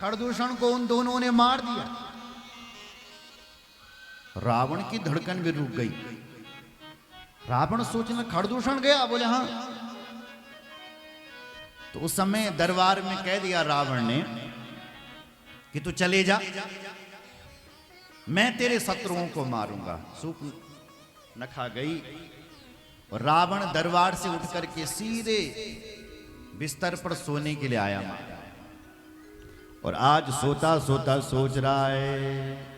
खरदूषण को उन दोनों ने मार दिया। रावण की धड़कन भी रुक गई। रावण सोचने खरदूषण गया, बोले हाँ। तो उस समय दरबार में कह दिया रावण ने कि तू चले जा, मैं तेरे शत्रुओं को मारूंगा। सूर्पनखा गई और रावण दरबार से उठ करके सीधे बिस्तर पर सोने के लिए आया। और आज सोता सोता सोच रहा है,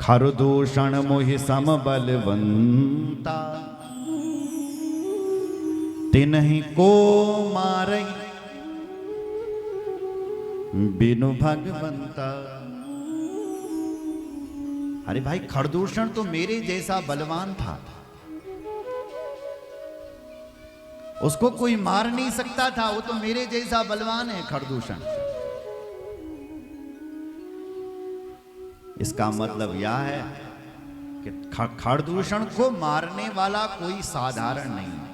खरदूषण मोहि सम बलवंता, तिन्हि को मारई बिनु भगवंता। अरे भाई, खरदूषण तो मेरे जैसा बलवान था, उसको कोई मार नहीं सकता था। वो तो मेरे जैसा बलवान है खरदूषण। इसका मतलब यह है कि खरदूषण को मारने वाला कोई साधारण नहीं है।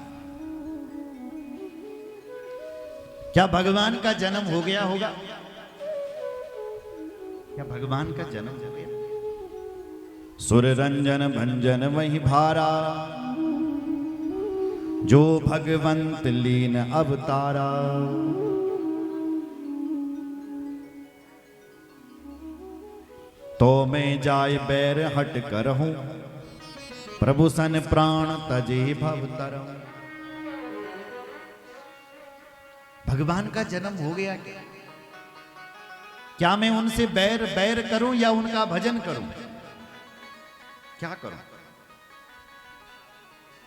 क्या भगवान का जन्म हो गया होगा? क्या भगवान का जन्म हो गया? सुर रंजन भंजन वही भारा, जो भगवंत लीन अवतारा। तो मैं जाय बैर हट कर हूं, प्रभु सन प्राण तजे भवतरम। भगवान का जन्म हो गया क्या? क्या मैं उनसे बैर करूं या उनका भजन करूं? क्या करूं?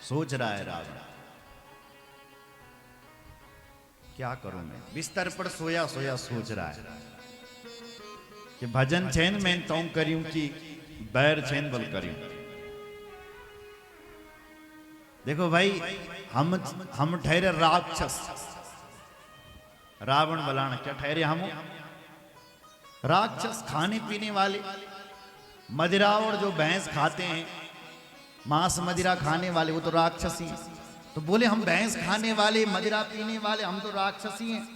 सोच रहा है रावण, क्या करूं मैं? बिस्तर पर सोया सोया सोच रहा है कि भजन छेन मैं तो करूं कि बैर छेन बल करूं। देखो भाई, हम ठहरे राक्षस, रावण बलान क्या ठहरे? हम राक्षस, खाने पीने वाले, मदिरा और जो भैंस खाते हैं, मांस मदिरा खाने वाले, वो तो राक्षस ही। तो बोले हम भैंस खाने वाले, मदिरा पीने वाले, हम तो राक्षस ही हैं।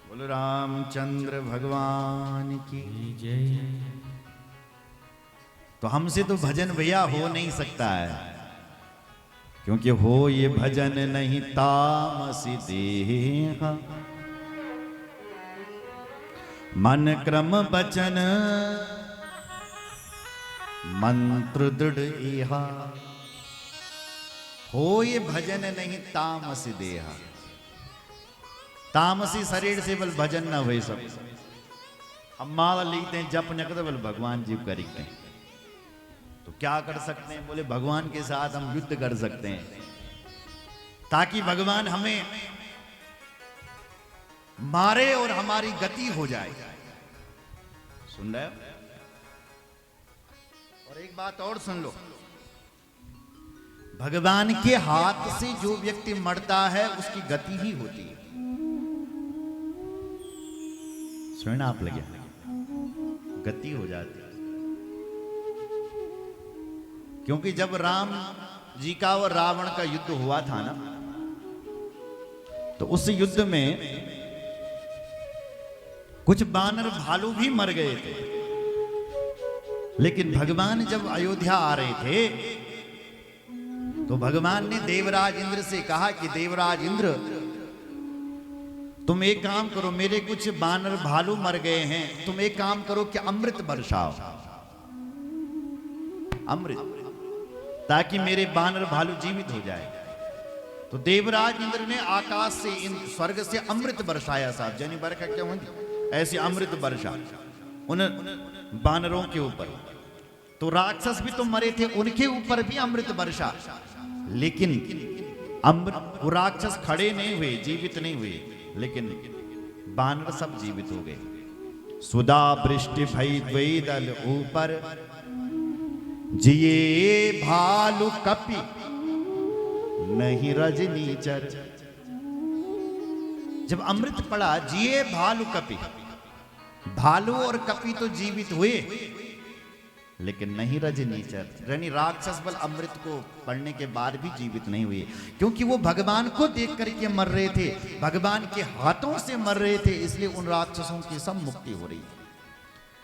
बोलो रामचंद्र भगवान की जय। तो हमसे तो भजन भैया हो नहीं सकता है, क्योंकि हो ये भजन नहीं तामसी देहा, मन क्रम बचन मंत्र दृढ़ इहा। हो ये भजन नहीं तामसी देहा, तामसी शरीर से बल भजन न हुए सब। हम माला लिखते हैं, जप न करते, बल भगवान जी करते हैं। तो क्या कर सकते हैं? बोले भगवान के साथ हम युद्ध कर सकते हैं, ताकि भगवान हमें मारे और हमारी गति हो जाए। सुन रहे हो? और एक बात और सुन लो, भगवान के हाथ से जो व्यक्ति मरता है उसकी गति ही होती है। सुनना आप लगे, गति हो जाती है। क्योंकि जब राम जी का और रावण का युद्ध हुआ था ना, तो उस युद्ध में कुछ बानर भालू भी मर गए थे। लेकिन भगवान जब अयोध्या आ रहे थे, तो भगवान ने देवराज इंद्र से कहा कि देवराज इंद्र, तुम एक काम करो, मेरे कुछ बानर भालू मर गए हैं, तुम एक काम करो कि अमृत बरसाओ, अमृत, ताकि मेरे बानर भालू जीवित हो जाए। तो देवराज इंद्र ने आकाश से, स्वर्ग से अमृत बरसाया। साहब जनी बरखा क्या होती, ऐसे अमृत बरसा उन बानरों के ऊपर। तो राक्षस भी तो मरे थे, उनके ऊपर भी अमृत बरसा। लेकिन वो राक्षस खड़े नहीं हुए, जीवित नहीं हुए, लेकिन बानर सब जीवित हो गए। सुधा वृष्टि भई द्वैदल ऊपर, जिए भालू कपि नहीं रजनीचर। जब अमृत पड़ा, जिए भालू कपि, भालू और कपि तो जीवित हुए, लेकिन नहीं रजे नीचर, यानी राक्षस बल अमृत को पढ़ने के बाद भी जीवित नहीं हुए, क्योंकि वो भगवान को देख करके मर रहे थे, भगवान के हाथों से मर रहे थे, इसलिए उन राक्षसों की सब मुक्ति हो रही।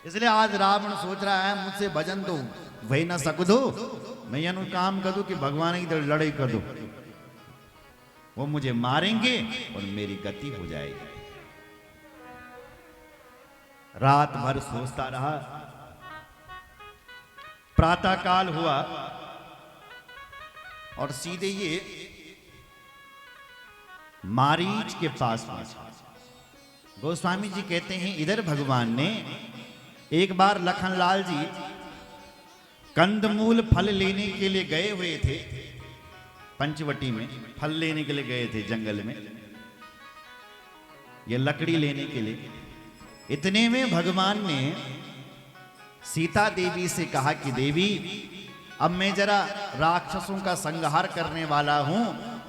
इसलिए आज रावण सोच रहा है मुझसे भजन दो, वही ना सक दो, मैं यह काम कर दू कि भगवान की लड़ाई कर दो, वो मुझे मारेंगे और मेरी गति हो जाएगी। रात भर सोचता रहा। प्रातः काल हुआ और सीधे ये मारीच के पास पहुंचा। गोस्वामी जी कहते हैं इधर भगवान ने एक बार लखनलाल जी कंदमूल फल लेने के लिए गए हुए थे, पंचवटी में फल लेने के लिए गए थे जंगल में, ये लकड़ी लेने के लिए। इतने में भगवान ने सीता देवी से कहा कि देवी अब मैं जरा राक्षसों का संहार करने वाला हूं,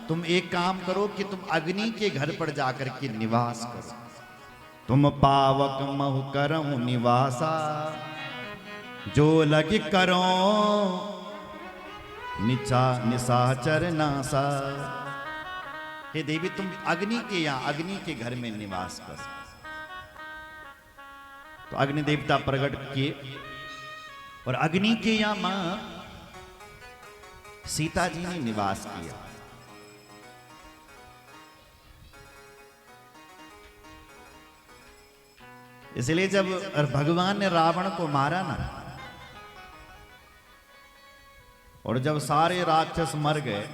तुम एक काम करो कि तुम अग्नि के घर पर जाकर के निवास करो। तुम पावक महु करहु निवासा, जो लग करो निशाचर नासा। हे देवी तुम अग्नि के यहां अग्नि के घर में निवास करो। तो अग्नि देवता प्रकट किए और अग्नि के यहां मां सीता जी ने निवास किया। इसलिए जब भगवान ने रावण को मारा ना, और जब सारे राक्षस मर गए,